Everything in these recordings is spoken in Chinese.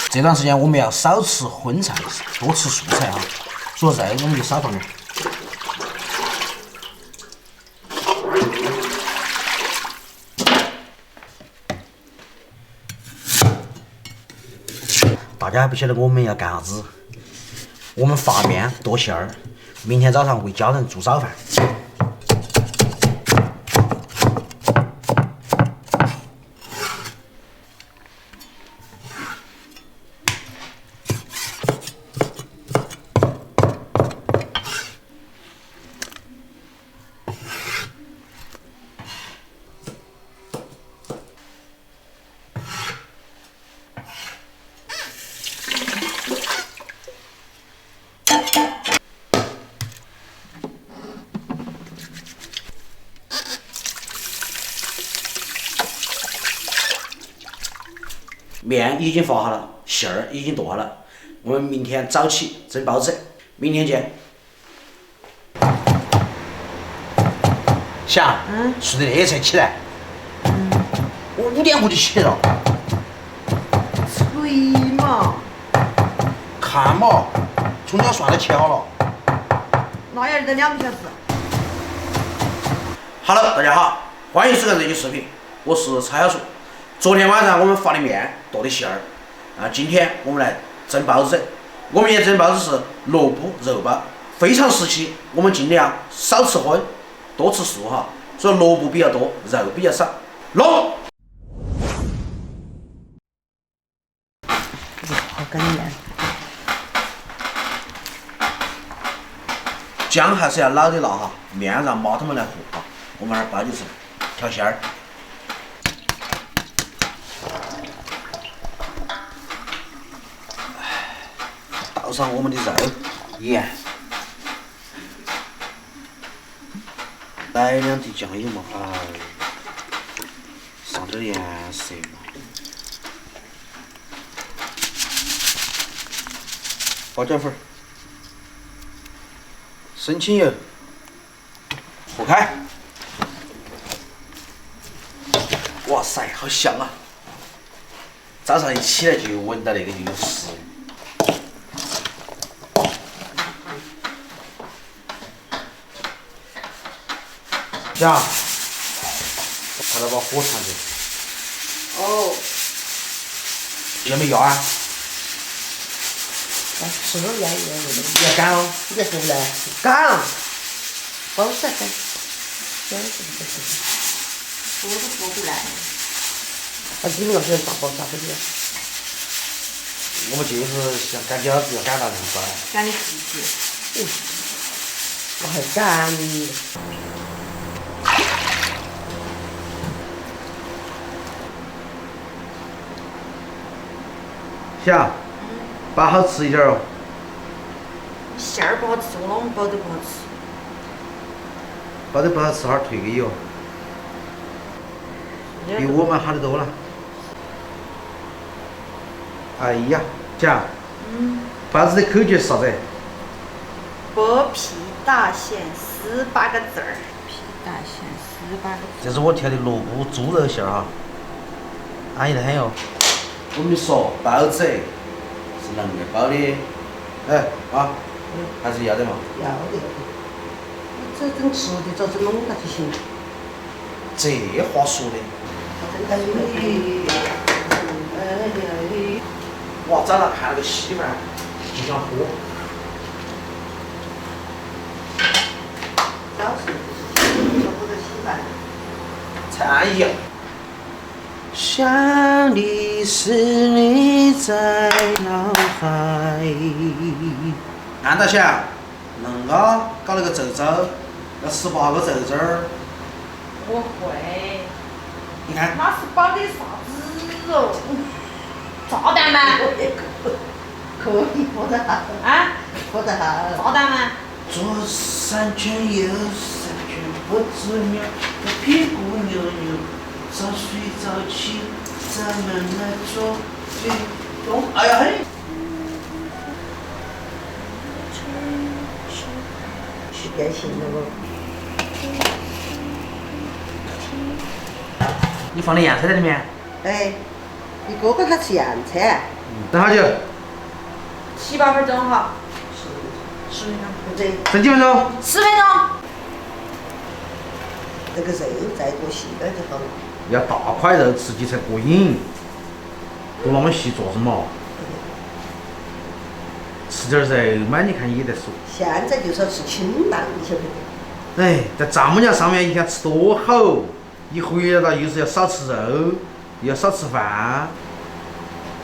这段时间我们要少吃荤菜，多吃素菜哈。所以肉我们就少放点。大家还不晓得我们要干啥子？我们发面剁馅儿，明天早上为家人做早饭。面已经发好了，馅儿已经剁好了，我们明天早起蒸包子，明天见。霞，睡得那才起来。我5点我就起了。吹嘛！看嘛，从小算得巧了。那要得2个小时。Hello， 大家好，欢迎收看这期视频，我是蔡小树。昨天晚上我们发的面剁的馅儿，今天我们来蒸包子。我们也蒸包子是萝卜肉包，非常时期，我们尽量少吃荤，多吃素哈。所以萝卜比较多，肉比较少。弄。好干面。姜还是要老的辣哈，面让妈他们来和哈，我们那儿包就是调馅儿。倒上我们的肉、盐，来2滴酱油嘛，上点颜色嘛，花椒粉、生清油，和开。哇塞，好香啊！早上一起来就闻到那个就有食欲。呀，快点把火传着。哦。要没要啊？是不是要要干哦。你这是不来？干。包起来干。干是不是？我都说不来。你们那是咋包咋回事？我们就是像干饺子要干到那么高。干的细致。我还干你。小，包好吃一点哦。馅儿不好吃，我们包的不好吃。包的不好吃，哈儿退给你哦。比我们好得多了。哎呀，姐，包子的口诀是啥子？剥皮大馅18个字儿。皮大馅18个字。这是我调的萝卜猪肉馅儿哈，安逸得很哟。我跟你说，包子是啷个包的？哎，啊，还是要得嘛。要得。你这整吃的，找整弄它就行。这话说的。哇，早上看那个稀饭就想喝。早上不得行。来，唱一样。想你时，你在脑海。看到想，恁个搞那个皱皱，要18个皱皱儿。我会。你看。那是包的啥子哦？炸弹吗？可以喝得下。啊？喝得下。炸弹吗？左三圈右三圈，不知了，我屁股扭扭，早睡早起，咱们来做运动。哎呀嘿！是变形了不？你放点洋葱在里面。哎，你哥哥他吃洋菜。等好久7、8分钟哈。10分钟。不对，剩几分钟？ 10分钟。那个肉再多细点就好了。要大块肉吃起才过瘾，不那么细做什么？吃点肉嘛，你看也得说。现在就是要吃清淡，你晓得不？哎，在丈母娘上面，你看吃多好，一回来了又是要少吃肉，又要少吃饭。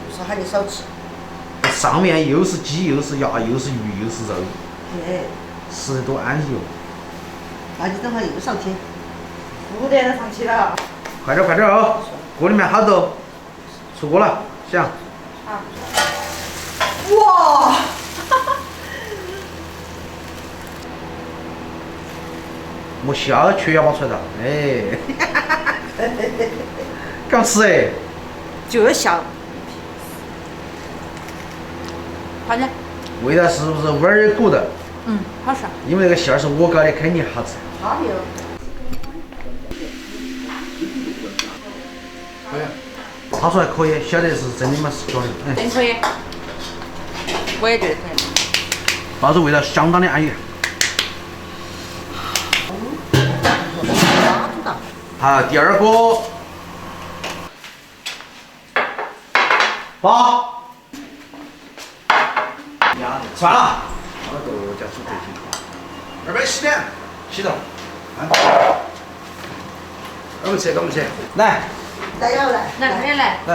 不是喊你少吃。上面又是鸡，又是鸭，又是鱼，又是肉，哎，吃得多安逸哦。那你等会又上天。5点钟上去了。快点快点哦，锅里面好多，出锅了，想。好。哇！没笑，缺牙巴出来了，哎，敢吃哎？就是香。快点。味道是不是味儿鼓的？好吃。因为那个馅儿是我搞的，肯定好吃。他没有。可以。炒出来可以，晓得是真的吗？是假的？哎，真可以。我也觉得可以。包子味道相当的安逸。好，第二个。好。吃完了。那个叫煮这些。200洗脸，洗头。我们吃，我们吃。来。来要来。来，快点来。来。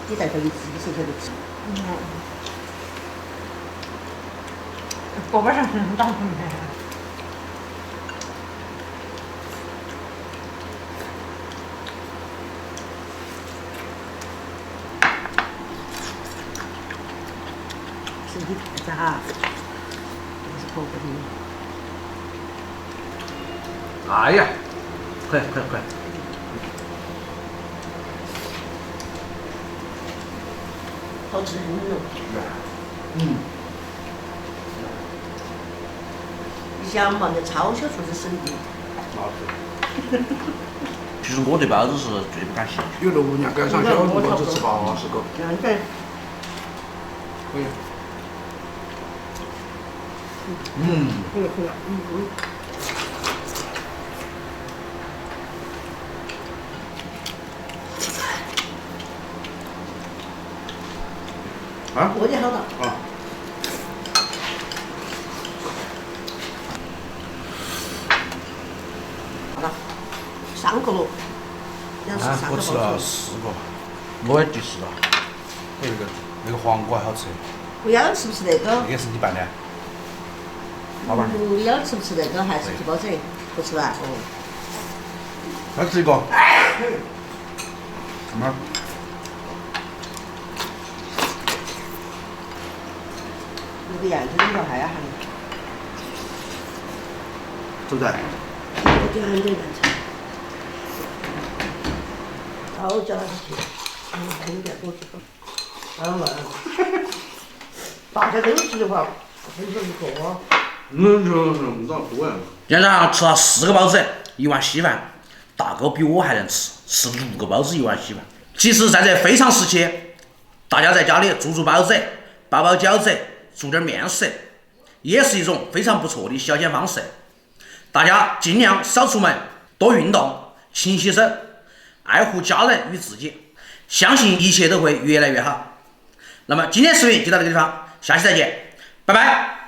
你带回你自己手头的吃。锅巴上长出来。是你看着哈，这是婆婆的。哎呀，快快快！好吃很哦。嗯。你想嘛，那超小厨子省的。好吃。其实我对包子是最不感兴趣。有6年赶上小笼包子吃80个。对。可以。可以。啊？锅底好大。啊。好了，3个了。我吃了4个，我也第4个。那个黄瓜还好吃。不要吃不吃那个？那个是你拌的。老板。不要吃不吃那个？还是皮包子？不吃吧？再吃一个。什么？那个样子你要还要喊。走不在？我就很简单吃。然后叫他去，空点多几个。当然，大家都吃的话，分成一个。就是那么多呀。今天早上吃了4个包子，1碗稀饭。大哥比我还能吃，吃6个包子1碗稀饭。其实，在这非常时期，大家在家里煮包子、包饺子、煮点面食，也是一种非常不错的消遣方式。大家尽量少出门，多运动，勤洗手，爱护家人与自己，相信一切都会越来越好。那么今天视频就到这个地方，下期再见，拜拜。